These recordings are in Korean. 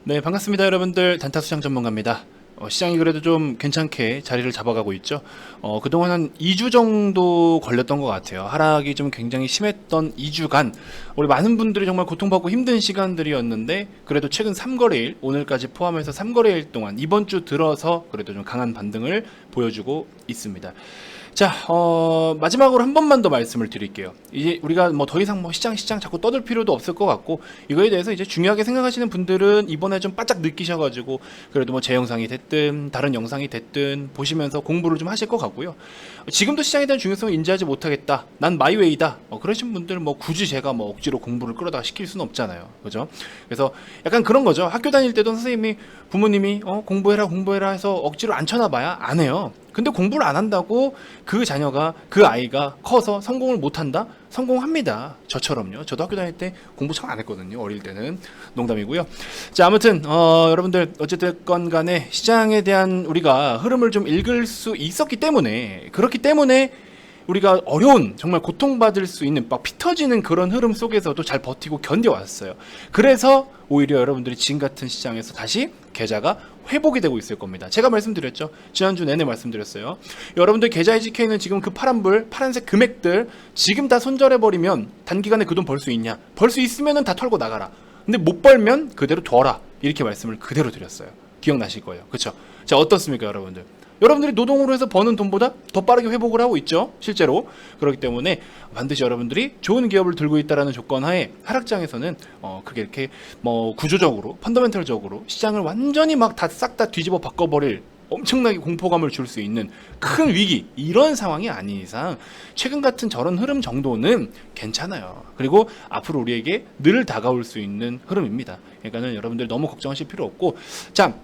네, 반갑습니다. 여러분들. 단타수장 전문가입니다. 시장이 그래도 좀 괜찮게 자리를 잡아가고 있죠. 그동안 한 2주 정도 걸렸던 것 같아요. 하락이 좀 굉장히 심했던 2주간 우리 많은 분들이 정말 고통받고 힘든 시간들이었는데, 그래도 최근 3거래일, 오늘까지 포함해서 3거래일 동안 이번 주 들어서 그래도 좀 강한 반등을 보여주고 있습니다. 자, 마지막으로 한 번만 더 말씀을 드릴게요. 이제 우리가 뭐 더 이상 뭐 시장 자꾸 떠들 필요도 없을 것 같고, 이거에 대해서 이제 중요하게 생각하시는 분들은 이번에 좀 바짝 느끼셔가지고 그래도 뭐 제 영상이 됐든 다른 영상이 됐든 보시면서 공부를 좀 하실 것 같고요. 지금도 시장에 대한 중요성을 인지하지 못하겠다, 난 마이웨이다, 그러신 분들은 뭐 굳이 제가 뭐 억지로 공부를 끌어다가 시킬 수는 없잖아요, 그죠? 그래서 약간 그런 거죠. 학교 다닐 때도 선생님이, 부모님이 공부해라 해서 억지로 안 쳐놔봐야 안 해요. 근데 공부를 안 한다고 그 자녀가, 그 아이가 커서 성공을 못한다? 성공합니다. 저처럼요. 저도 학교 다닐 때 공부 참 안 했거든요. 어릴 때는. 농담이고요. 자, 아무튼 여러분들 어쨌든 간에 시장에 대한 우리가 흐름을 좀 읽을 수 있었기 때문에, 그렇기 때문에 우리가 어려운, 정말 고통받을 수 있는 막 피 터지는 그런 흐름 속에서도 잘 버티고 견뎌왔어요. 그래서 오히려 여러분들이 지금 같은 시장에서 다시 계좌가 회복이 되고 있을 겁니다. 제가 말씀드렸죠. 지난주 내내 말씀드렸어요. 여러분들 계좌에 찍혀있는 지금 그 파란불, 파란색 금액들 지금 다 손절해버리면 단기간에 그 돈 벌 수 있냐? 벌 수 있으면 다 털고 나가라. 근데 못 벌면 그대로 둬라. 이렇게 말씀을 그대로 드렸어요. 기억나실 거예요. 그쵸? 자, 어떻습니까, 여러분들? 여러분들이 노동으로 해서 버는 돈보다 더 빠르게 회복을 하고 있죠, 실제로. 그렇기 때문에 반드시 여러분들이 좋은 기업을 들고 있다라는 조건 하에 하락장에서는 그게 이렇게 뭐 구조적으로, 펀더멘털적으로 시장을 완전히 막 다 싹 다 뒤집어 바꿔버릴 엄청나게 공포감을 줄 수 있는 큰 위기, 이런 상황이 아닌 이상 최근 같은 저런 흐름 정도는 괜찮아요. 그리고 앞으로 우리에게 늘 다가올 수 있는 흐름입니다. 그러니까는 여러분들 너무 걱정하실 필요 없고, 자,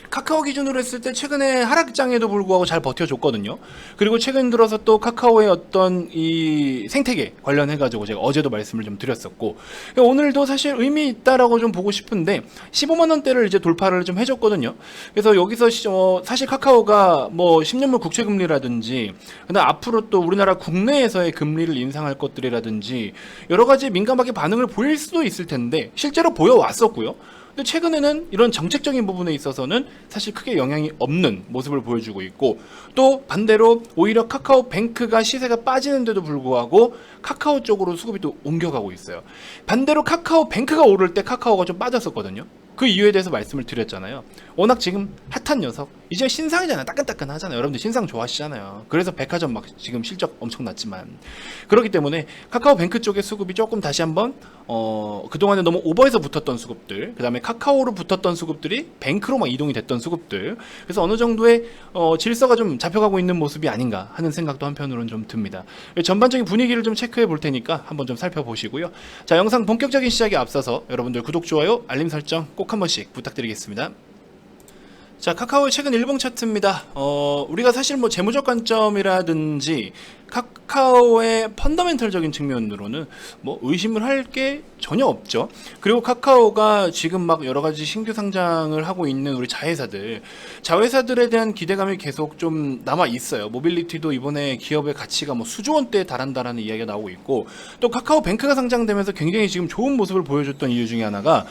카카오 기준으로 했을 때 최근에 하락장에도 불구하고 잘 버텨줬거든요. 그리고 최근 들어서 또 카카오의 어떤 이 생태계 관련해가지고 제가 어제도 말씀을 좀 드렸었고, 오늘도 사실 의미 있다라고 좀 보고 싶은데 15만원대를 이제 돌파를 좀 해줬거든요. 그래서 여기서 사실 카카오가 뭐 10년물 국채금리라든지, 그다음 앞으로 또 우리나라 국내에서의 금리를 인상할 것들이라든지 여러 가지 민감하게 반응을 보일 수도 있을 텐데 실제로 보여왔었고요. 근데 최근에는 이런 정책적인 부분에 있어서는 사실 크게 영향이 없는 모습을 보여주고 있고, 또 반대로 오히려 카카오뱅크가 시세가 빠지는데도 불구하고 카카오 쪽으로 수급이 또 옮겨가고 있어요. 반대로 카카오뱅크가 오를 때 카카오가 좀 빠졌었거든요. 그 이유에 대해서 말씀을 드렸잖아요. 워낙 지금 핫한 녀석, 이제 신상이잖아요. 따끈따끈하잖아요. 여러분들 신상 좋아하시잖아요. 그래서 백화점 막 지금 실적 엄청 났지만, 그렇기 때문에 카카오뱅크 쪽의 수급이 조금 다시 한번 그동안에 너무 오버해서 붙었던 수급들, 그 다음에 카카오로 붙었던 수급들이 뱅크로 막 이동이 됐던 수급들, 그래서 어느 정도의 질서가 좀 잡혀가고 있는 모습이 아닌가 하는 생각도 한편으로는 좀 듭니다. 전반적인 분위기를 좀 체크해 볼 테니까 한번 좀 살펴보시고요. 자, 영상 본격적인 시작에 앞서서 여러분들 구독, 좋아요, 알림 설정 꼭 한 번씩 부탁드리겠습니다. 자, 카카오의 최근 일봉 차트입니다. 우리가 사실 뭐 재무적 관점이라든지 카카오의 펀더멘털적인 측면으로는 뭐 의심을 할 게 전혀 없죠. 그리고 카카오가 지금 막 여러 가지 신규 상장을 하고 있는 우리 자회사들에 대한 기대감이 계속 좀 남아 있어요. 모빌리티도 이번에 기업의 가치가 뭐 수조 원대에 달한다라는 이야기가 나오고 있고, 또 카카오뱅크가 상장되면서 굉장히 지금 좋은 모습을 보여줬던 이유 중에 하나가,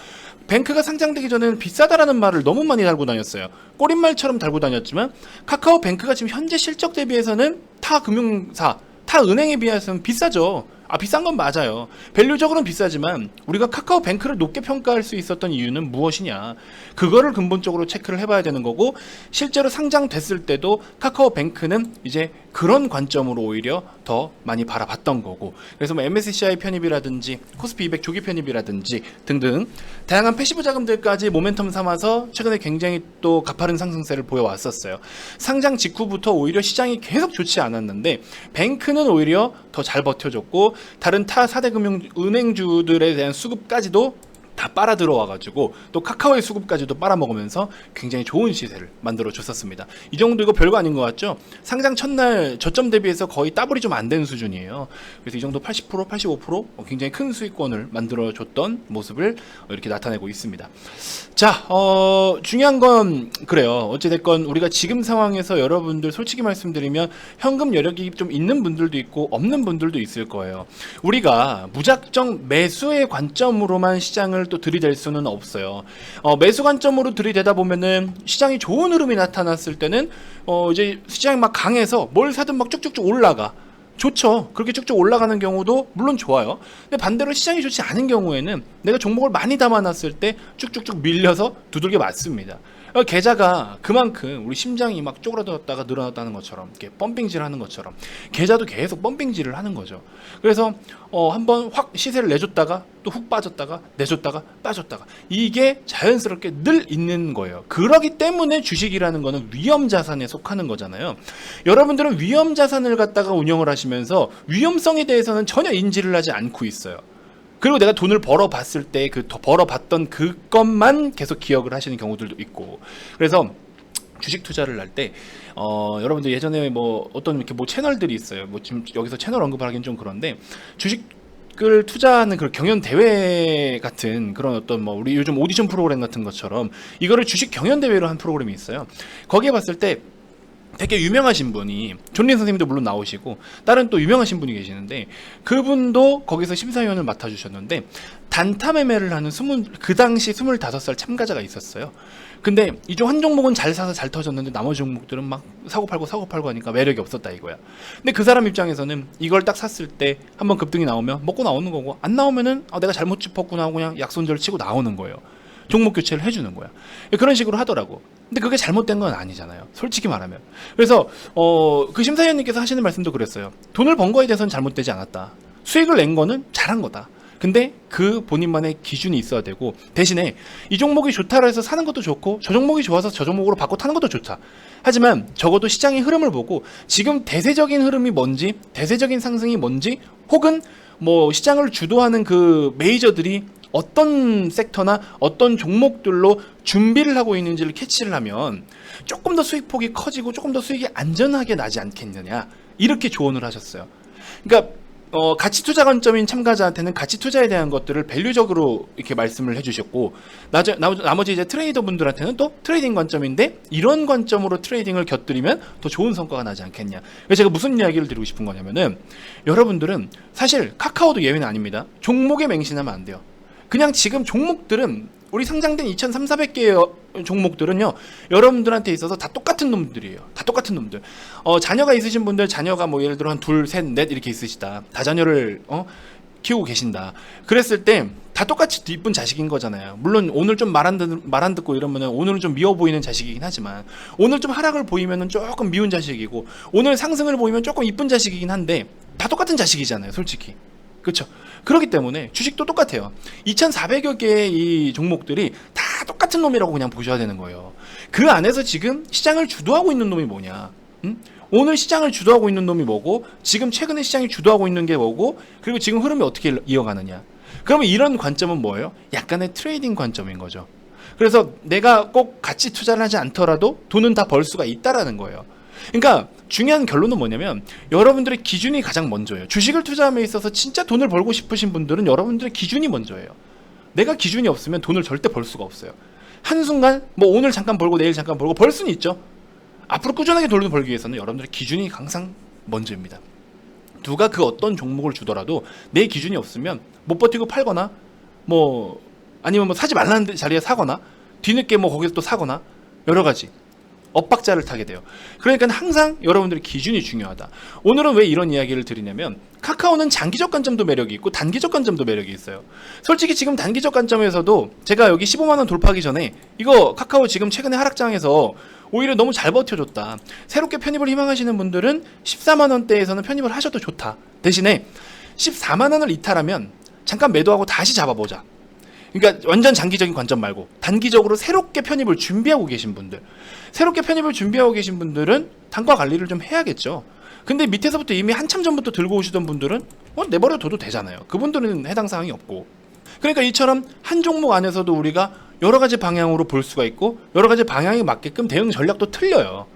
뱅크가 상장되기 전에는 비싸다라는 말을 너무 많이 달고 다녔어요. 꼬린말처럼 달고 다녔지만 카카오뱅크가 지금 현재 실적 대비해서는 타 금융사, 타 은행에 비해서는 비싸죠. 비싼 건 맞아요. 밸류적으로는 비싸지만 우리가 카카오뱅크를 높게 평가할 수 있었던 이유는 무엇이냐, 그거를 근본적으로 체크를 해봐야 되는 거고, 실제로 상장됐을 때도 카카오뱅크는 이제 그런 관점으로 오히려 더 많이 바라봤던 거고, 그래서 뭐 MSCI 편입이라든지 코스피 200 조기 편입이라든지 등등 다양한 패시브 자금들까지 모멘텀 삼아서 최근에 굉장히 또 가파른 상승세를 보여왔었어요. 상장 직후부터 오히려 시장이 계속 좋지 않았는데 뱅크는 오히려 더 잘 버텨줬고, 다른 타 4대 금융 은행주들에 대한 수급까지도 다 빨아 들어와가지고 또 카카오의 수급까지도 빨아먹으면서 굉장히 좋은 시세를 만들어 줬었습니다. 이 정도 이거 별거 아닌 것 같죠? 상장 첫날 저점 대비해서 거의 더블이 좀 안 된 수준이에요. 그래서 이 정도 80%, 85% 굉장히 큰 수익권을 만들어 줬던 모습을 이렇게 나타내고 있습니다. 자, 중요한 건 그래요. 어찌됐건 우리가 지금 상황에서 여러분들 솔직히 말씀드리면 현금 여력이 좀 있는 분들도 있고 없는 분들도 있을 거예요. 우리가 무작정 매수의 관점으로만 시장을 또 들이댈 수는 없어요. 매수 관점으로 들이대다 보면은 시장이 좋은 흐름이 나타났을 때는 이제 시장이 막 강해서 뭘 사든 막 쭉쭉쭉 올라가. 좋죠. 그렇게 쭉쭉 올라가는 경우도 물론 좋아요. 근데 반대로 시장이 좋지 않은 경우에는 내가 종목을 많이 담아놨을 때 쭉쭉쭉 밀려서 두들겨 맞습니다. 계좌가 그만큼 우리 심장이 막 쪼그라들었다가 늘어났다는 것처럼 이렇게 펌핑질 하는 것처럼 계좌도 계속 펌핑질을 하는 거죠. 그래서 한번 확 시세를 내줬다가 또 훅 빠졌다가 내줬다가 빠졌다가 이게 자연스럽게 늘 있는 거예요. 그러기 때문에 주식이라는 거는 위험 자산에 속하는 거잖아요. 여러분들은 위험 자산을 갖다가 운영을 하시면서 위험성에 대해서는 전혀 인지를 하지 않고 있어요. 그리고 내가 돈을 벌어봤을 때 벌어봤던 그것만 계속 기억을 하시는 경우들도 있고. 그래서 주식 투자를 할 때 여러분들 예전에 뭐 어떤 이렇게 뭐 채널들이 있어요. 뭐 지금 여기서 채널 언급하기는 좀 그런데 주식을 투자하는 그런 경연 대회 같은 그런 어떤 뭐 우리 요즘 오디션 프로그램 같은 것처럼 이거를 주식 경연 대회로 한 프로그램이 있어요. 거기에 봤을 때 되게 유명하신 분이 존린 선생님도 물론 나오시고 다른 또 유명하신 분이 계시는데 그분도 거기서 심사위원을 맡아주셨는데 단타 매매를 하는 그 당시 25살 참가자가 있었어요. 근데 이 중 한 종목은 잘 사서 잘 터졌는데 나머지 종목들은 막 사고 팔고 하니까 매력이 없었다 이거야. 근데 그 사람 입장에서는 이걸 딱 샀을 때 한번 급등이 나오면 먹고 나오는 거고 안 나오면은 내가 잘못 짚었구나 하고 그냥 약손절 치고 나오는 거예요. 종목 교체를 해주는 거야. 그런 식으로 하더라고. 근데 그게 잘못된 건 아니잖아요. 솔직히 말하면. 그래서 그 심사위원님께서 하시는 말씀도 그랬어요. 돈을 번 거에 대해서는 잘못되지 않았다. 수익을 낸 거는 잘한 거다. 근데 그 본인만의 기준이 있어야 되고 대신에 이 종목이 좋다라 해서 사는 것도 좋고 저 종목이 좋아서 저 종목으로 바꿔 타는 것도 좋다. 하지만 적어도 시장의 흐름을 보고 지금 대세적인 흐름이 뭔지 대세적인 상승이 뭔지 혹은 뭐 시장을 주도하는 그 메이저들이 어떤 섹터나 어떤 종목들로 준비를 하고 있는지를 캐치를 하면 조금 더 수익폭이 커지고 조금 더 수익이 안전하게 나지 않겠느냐 이렇게 조언을 하셨어요. 그러니까 가치 투자 관점인 참가자한테는 가치 투자에 대한 것들을 밸류적으로 이렇게 말씀을 해주셨고 나머지 이제 트레이더 분들한테는 또 트레이딩 관점인데 이런 관점으로 트레이딩을 곁들이면 더 좋은 성과가 나지 않겠냐. 그래서 제가 무슨 이야기를 드리고 싶은 거냐면은 여러분들은 사실 카카오도 예외는 아닙니다. 종목에 맹신하면 안 돼요. 그냥 지금 종목들은 우리 상장된 2,300개의 종목들은요 여러분들한테 있어서 다 똑같은 놈들이에요. 다 똑같은 놈들. 자녀가 있으신 분들 자녀가 뭐 예를 들어 한 둘, 셋, 넷 이렇게 있으시다. 다자녀를 키우고 계신다. 그랬을 때 다 똑같이 이쁜 자식인 거잖아요. 물론 오늘 좀 말 안 듣고 이러면은 오늘은 좀 미워 보이는 자식이긴 하지만 오늘 좀 하락을 보이면은 조금 미운 자식이고 오늘 상승을 보이면 조금 이쁜 자식이긴 한데 다 똑같은 자식이잖아요. 솔직히. 그렇죠. 그렇기 때문에 주식도 똑같아요. 2,400여 개의 이 종목들이 다 똑같은 놈이라고 그냥 보셔야 되는 거예요. 그 안에서 지금 시장을 주도하고 있는 놈이 뭐냐? 오늘 시장을 주도하고 있는 놈이 뭐고 지금 최근에 시장이 주도하고 있는 게 뭐고 그리고 지금 흐름이 어떻게 이어가느냐? 그러면 이런 관점은 뭐예요? 약간의 트레이딩 관점인 거죠. 그래서 내가 꼭 가치 투자를 하지 않더라도 돈은 다 벌 수가 있다라는 거예요. 그러니까 중요한 결론은 뭐냐면 여러분들의 기준이 가장 먼저예요. 주식을 투자함에 있어서 진짜 돈을 벌고 싶으신 분들은 여러분들의 기준이 먼저예요. 내가 기준이 없으면 돈을 절대 벌 수가 없어요. 한순간 뭐 오늘 잠깐 벌고 내일 잠깐 벌고 벌 수는 있죠. 앞으로 꾸준하게 돈을 벌기 위해서는 여러분들의 기준이 항상 먼저입니다. 누가 그 어떤 종목을 주더라도 내 기준이 없으면 못 버티고 팔거나 뭐 아니면 뭐 사지 말라는 자리에 사거나 뒤늦게 뭐 거기서 또 사거나 여러 가지 엇박자를 타게 돼요. 그러니까 항상 여러분들의 기준이 중요하다. 오늘은 왜 이런 이야기를 드리냐면 카카오는 장기적 관점도 매력이 있고 단기적 관점도 매력이 있어요. 솔직히 지금 단기적 관점에서도 제가 여기 15만원 돌파하기 전에 이거 카카오 지금 최근에 하락장에서 오히려 너무 잘 버텨줬다. 새롭게 편입을 희망하시는 분들은 14만원대에서는 편입을 하셔도 좋다. 대신에 14만원을 이탈하면 잠깐 매도하고 다시 잡아보자. 그러니까 완전 장기적인 관점 말고 단기적으로 새롭게 편입을 준비하고 계신 분들, 새롭게 편입을 준비하고 계신 분들은 단가 관리를 좀 해야겠죠. 근데 밑에서부터 이미 한참 전부터 들고 오시던 분들은 내버려둬도 되잖아요. 그분들은 해당 사항이 없고. 그러니까 이처럼 한 종목 안에서도 우리가 여러 가지 방향으로 볼 수가 있고 여러 가지 방향에 맞게끔 대응 전략도 틀려요.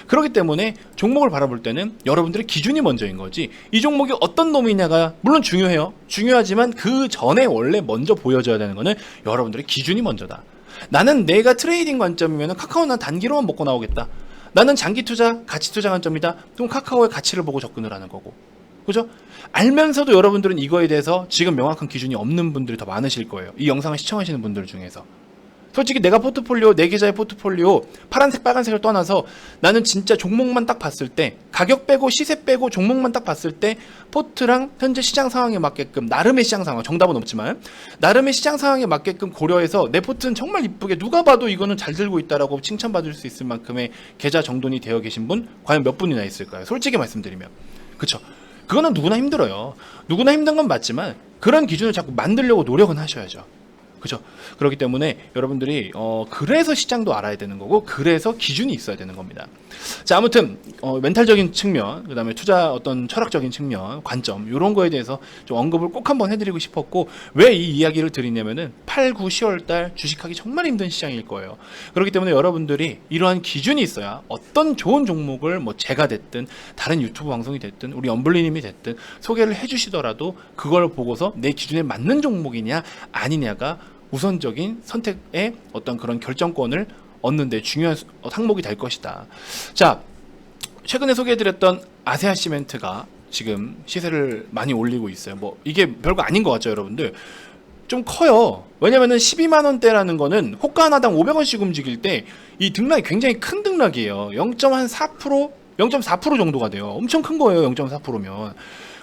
그렇기 때문에 종목을 바라볼 때는 여러분들의 기준이 먼저인 거지 이 종목이 어떤 놈이냐가 물론 중요해요. 중요하지만 그 전에 원래 먼저 보여줘야 되는 거는 여러분들의 기준이 먼저다. 나는 내가 트레이딩 관점이면 카카오는 단기로만 먹고 나오겠다. 나는 장기 투자, 가치 투자 관점이다. 그럼 카카오의 가치를 보고 접근을 하는 거고 그죠? 알면서도 여러분들은 이거에 대해서 지금 명확한 기준이 없는 분들이 더 많으실 거예요. 이 영상을 시청하시는 분들 중에서. 솔직히 내가 포트폴리오, 내 계좌의 포트폴리오 파란색 빨간색을 떠나서 나는 진짜 종목만 딱 봤을 때, 가격 빼고 시세 빼고 종목만 딱 봤을 때 포트랑 현재 시장 상황에 맞게끔, 나름의 시장 상황, 정답은 없지만 나름의 시장 상황에 맞게끔 고려해서 내 포트는 정말 이쁘게 누가 봐도 이거는 잘 들고 있다라고 칭찬받을 수 있을 만큼의 계좌 정돈이 되어 계신 분 과연 몇 분이나 있을까요? 솔직히 말씀드리면. 그쵸? 그거는 누구나 힘들어요. 누구나 힘든 건 맞지만 그런 기준을 자꾸 만들려고 노력은 하셔야죠. 그죠? 그렇기 때문에 여러분들이 그래서 시장도 알아야 되는 거고, 그래서 기준이 있어야 되는 겁니다. 자, 아무튼 멘탈적인 측면, 그 다음에 투자 어떤 철학적인 측면, 관점 이런 거에 대해서 좀 언급을 꼭 한번 해드리고 싶었고, 왜 이 이야기를 드리냐면은 8, 9, 10월달 주식하기 정말 힘든 시장일 거예요. 그렇기 때문에 여러분들이 이러한 기준이 있어야 어떤 좋은 종목을 뭐 제가 됐든 다른 유튜브 방송이 됐든 우리 엄블리님이 됐든 소개를 해주시더라도 그걸 보고서 내 기준에 맞는 종목이냐 아니냐가 우선적인 선택의 어떤 그런 결정권을 얻는데 중요한 항목이 될 것이다. 자, 최근에 소개해드렸던 아세아 시멘트가 지금 시세를 많이 올리고 있어요. 뭐 이게 별거 아닌 것 같죠, 여러분들? 좀 커요. 왜냐면은 12만원대라는 거는 호가 하나당 500원씩 움직일 때 이 등락이 굉장히 큰 등락이에요. 0.4%, 0.4% 정도가 돼요. 엄청 큰 거예요, 0.4%면.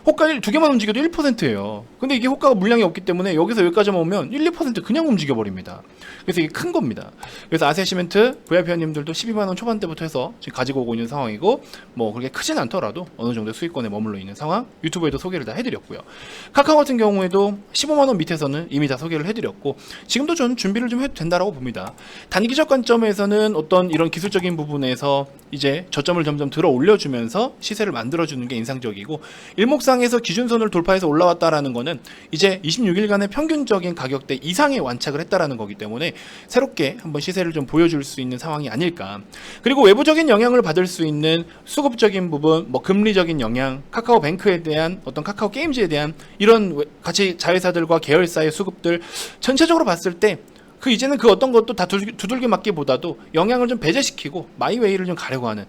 호가 두 개만 움직여도 1%예요. 근데 이게 호가가 물량이 없기 때문에 여기서 여기까지만 오면 1, 2% 그냥 움직여버립니다. 그래서 이게 큰 겁니다. 그래서 아세아시멘트 VIP님들도 12만원 초반대부터 해서 지금 가지고 오고 있는 상황이고, 뭐 그렇게 크진 않더라도 어느 정도 수익권에 머물러 있는 상황, 유튜브에도 소개를 다 해드렸고요. 카카오 같은 경우에도 15만원 밑에서는 이미 다 소개를 해드렸고, 지금도 전 준비를 좀 해도 된다라고 봅니다. 단기적 관점에서는 어떤 이런 기술적인 부분에서 이제 저점을 점점 들어 올려주면서 시세를 만들어주는 게 인상적이고, 일목상에서 기준선을 돌파해서 올라왔다라는 거는 이제 26일간의 평균적인 가격대 이상의 완착을 했다라는 거기 때문에 새롭게 한번 시세를 좀 보여줄 수 있는 상황이 아닐까. 그리고 외부적인 영향을 받을 수 있는 수급적인 부분, 뭐 금리적인 영향, 카카오뱅크에 대한 어떤 카카오 게임즈에 대한 이런 같이 자회사들과 계열사의 수급들 전체적으로 봤을 때 이제는 그 어떤 것도 다 두들겨 맞기보다도 영향을 좀 배제시키고 마이웨이를 좀 가려고 하는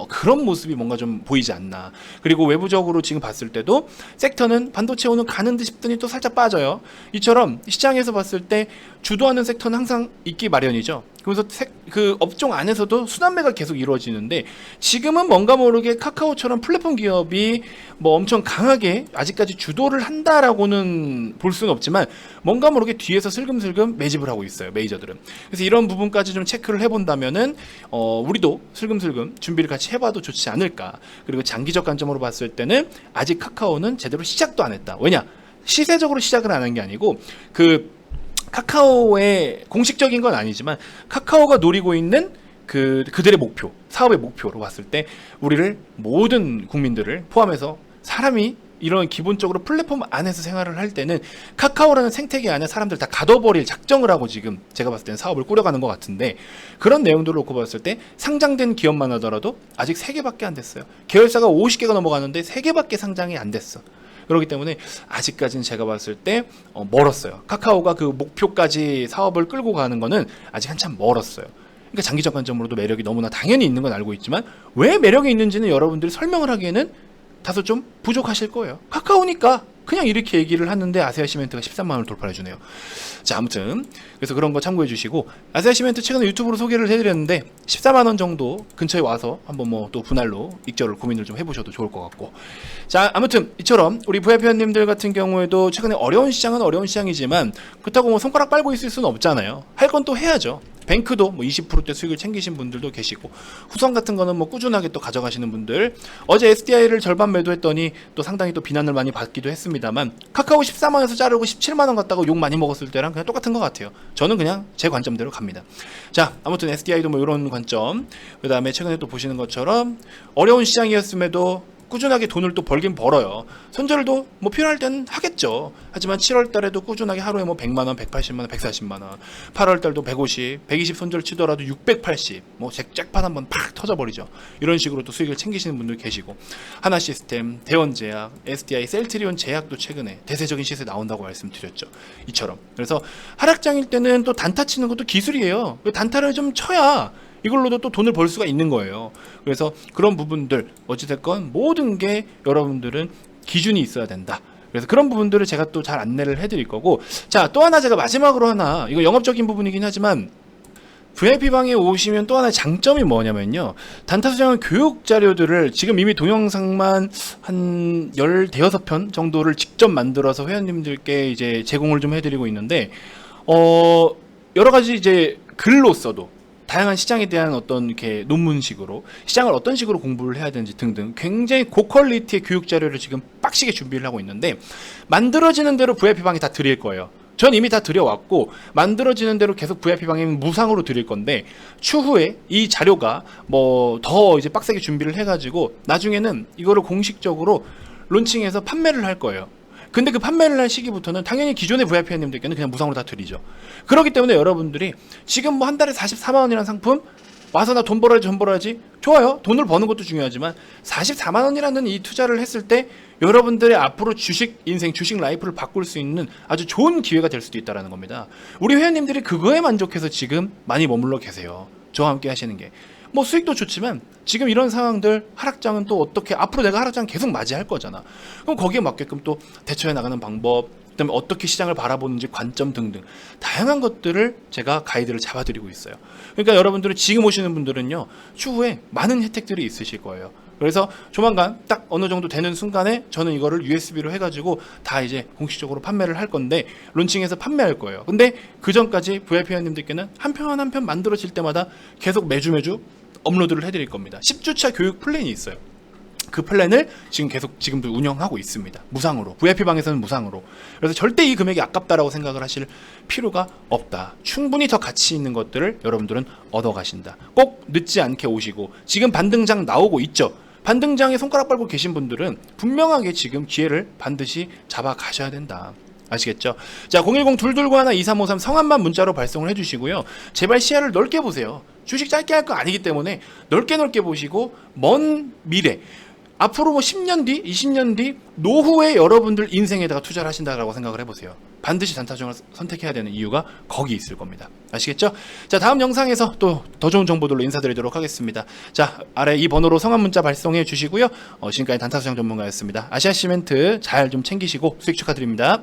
그런 모습이 뭔가 좀 보이지 않나. 그리고 외부적으로 지금 봤을 때도 섹터는 반도체 오늘 가는 듯 싶더니 또 살짝 빠져요. 이처럼 시장에서 봤을 때 주도하는 섹터는 항상 있기 마련이죠. 그래서 그 업종 안에서도 순환매가 계속 이루어지는데, 지금은 뭔가 모르게 카카오처럼 플랫폼 기업이 뭐 엄청 강하게 아직까지 주도를 한다라고는 볼 수는 없지만 뭔가 모르게 뒤에서 슬금슬금 매집을 하고 있어요, 메이저들은. 그래서 이런 부분까지 좀 체크를 해본다면은 우리도 슬금슬금 준비를 같이 해봐도 좋지 않을까. 그리고 장기적 관점으로 봤을 때는 아직 카카오는 제대로 시작도 안 했다. 왜냐? 시세적으로 시작을 안 한 게 아니고 카카오의 공식적인 건 아니지만 카카오가 노리고 있는 그들의 목표, 사업의 목표로 봤을 때 우리를 모든 국민들을 포함해서 사람이 이런 기본적으로 플랫폼 안에서 생활을 할 때는 카카오라는 생태계 안에 사람들 다 가둬버릴 작정을 하고 지금 제가 봤을 때는 사업을 꾸려가는 것 같은데, 그런 내용들을 놓고 봤을 때 상장된 기업만 하더라도 아직 3개밖에 안 됐어요. 계열사가 50개가 넘어가는데 3개밖에 상장이 안 됐어. 그렇기 때문에 아직까지는 제가 봤을 때 멀었어요. 카카오가 그 목표까지 사업을 끌고 가는 거는 아직 한참 멀었어요. 그러니까 장기적 관점으로도 매력이 너무나 당연히 있는 건 알고 있지만 왜 매력이 있는지는 여러분들이 설명을 하기에는 다소 좀 부족하실 거예요. 카카오니까 그냥 이렇게 얘기를 하는데 아세아시멘트가 13만원을 돌파해주네요. 자, 아무튼 그래서 그런 거 참고해 주시고, 아세아시멘트 최근에 유튜브로 소개를 해드렸는데 14만원 정도 근처에 와서 한번 뭐 또 분할로 익절을 고민을 좀 해보셔도 좋을 것 같고, 자, 아무튼 이처럼 우리 VIP님들 같은 경우에도 최근에 어려운 시장은 어려운 시장이지만 그렇다고 뭐 손가락 빨고 있을 수는 없잖아요. 할 건 또 해야죠. 뱅크도 뭐 20%대 수익을 챙기신 분들도 계시고, 후성 같은 거는 뭐 꾸준하게 또 가져가시는 분들, 어제 SDI를 절반 매도했더니 또 상당히 또 비난을 많이 받기도 했습니다만, 카카오 14만원에서 자르고 17만원 갔다고 욕 많이 먹었을 때랑 그냥 똑같은 것 같아요. 저는 그냥 제 관점대로 갑니다. 자, 아무튼 SDI도 뭐 이런 관점, 그 다음에 최근에 또 보시는 것처럼 어려운 시장이었음에도 꾸준하게 돈을 또 벌긴 벌어요. 손절도 뭐 필요할 때는 하겠죠. 하지만 7월 달에도 꾸준하게 하루에 뭐 100만원, 180만원, 140만원, 8월 달도 150, 120 손절 치더라도 680, 뭐 잭팟 한번 팍 터져버리죠. 이런 식으로 또 수익을 챙기시는 분들 계시고, 하나시스템, 대원제약, SDI, 셀트리온 제약도 최근에 대세적인 시세 나온다고 말씀드렸죠. 이처럼. 그래서 하락장일 때는 또 단타 치는 것도 기술이에요. 단타를 좀 쳐야 이걸로도 또 돈을 벌 수가 있는 거예요. 그래서 그런 부분들 어찌됐건 모든 게 여러분들은 기준이 있어야 된다. 그래서 그런 부분들을 제가 또 잘 안내를 해드릴 거고, 자, 또 하나 제가 마지막으로 하나, 이거 영업적인 부분이긴 하지만 VIP방에 오시면 또 하나의 장점이 뭐냐면요, 단타수장은 교육 자료들을 지금 이미 동영상만 한 15편 정도를 직접 만들어서 회원님들께 이제 제공을 좀 해드리고 있는데, 여러 가지 이제 글로써도 다양한 시장에 대한 어떤 이렇게 논문식으로 시장을 어떤 식으로 공부를 해야 되는지 등등 굉장히 고퀄리티의 교육 자료를 지금 빡시게 준비를 하고 있는데, 만들어지는 대로 VIP방에 다 드릴 거예요. 전 이미 다 드려왔고, 만들어지는 대로 계속 VIP방에 무상으로 드릴 건데, 추후에 이 자료가 뭐 더 이제 빡세게 준비를 해가지고 나중에는 이거를 공식적으로 론칭해서 판매를 할 거예요. 근데 그 판매를 할 시기부터는 당연히 기존의 VIP님들께는 그냥 무상으로 다 드리죠. 그렇기 때문에 여러분들이 지금 뭐 한 달에 44만 원이라는 상품 와서 나 돈 벌어야지 돈 벌어야지, 좋아요. 돈을 버는 것도 중요하지만 44만 원이라는 이 투자를 했을 때 여러분들의 앞으로 주식 인생, 주식 라이프를 바꿀 수 있는 아주 좋은 기회가 될 수도 있다는 겁니다. 우리 회원님들이 그거에 만족해서 지금 많이 머물러 계세요. 저와 함께 하시는 게. 뭐 수익도 좋지만 지금 이런 상황들, 하락장은 또 어떻게, 앞으로 내가 하락장 계속 맞이할 거잖아. 그럼 거기에 맞게끔 또 대처해 나가는 방법, 그다음에 어떻게 시장을 바라보는지 관점 등등 다양한 것들을 제가 가이드를 잡아드리고 있어요. 그러니까 여러분들은 지금 오시는 분들은요, 추후에 많은 혜택들이 있으실 거예요. 그래서 조만간 딱 어느 정도 되는 순간에 저는 이거를 USB로 해가지고 다 이제 공식적으로 판매를 할 건데, 론칭해서 판매할 거예요. 근데 그 전까지 VIP 회원님들께는 한 편 한 편 만들어질 때마다 계속 매주 업로드를 해드릴 겁니다. 10주차 교육 플랜이 있어요. 그 플랜을 지금 계속 지금도 운영하고 있습니다. 무상으로. VIP방에서는 무상으로. 그래서 절대 이 금액이 아깝다라고 생각을 하실 필요가 없다. 충분히 더 가치 있는 것들을 여러분들은 얻어가신다. 꼭 늦지 않게 오시고, 지금 반등장 나오고 있죠. 반등장에 손가락 빨고 계신 분들은 분명하게 지금 기회를 반드시 잡아가셔야 된다. 아시겠죠? 자, 010-221-2353 성함만 문자로 발송을 해주시고요. 제발 시야를 넓게 보세요. 주식 짧게 할 거 아니기 때문에 넓게 보시고, 먼 미래, 앞으로 뭐 10년 뒤, 20년 뒤 노후에 여러분들 인생에다가 투자를 하신다라고 생각을 해보세요. 반드시 단타중을 선택해야 되는 이유가 거기 있을 겁니다. 아시겠죠? 자, 다음 영상에서 또 더 좋은 정보들로 인사드리도록 하겠습니다. 자, 아래 이 번호로 성함 문자 발송해 주시고요. 지금까지 단타수장 전문가였습니다. 아시아시멘트 잘 좀 챙기시고 수익 축하드립니다.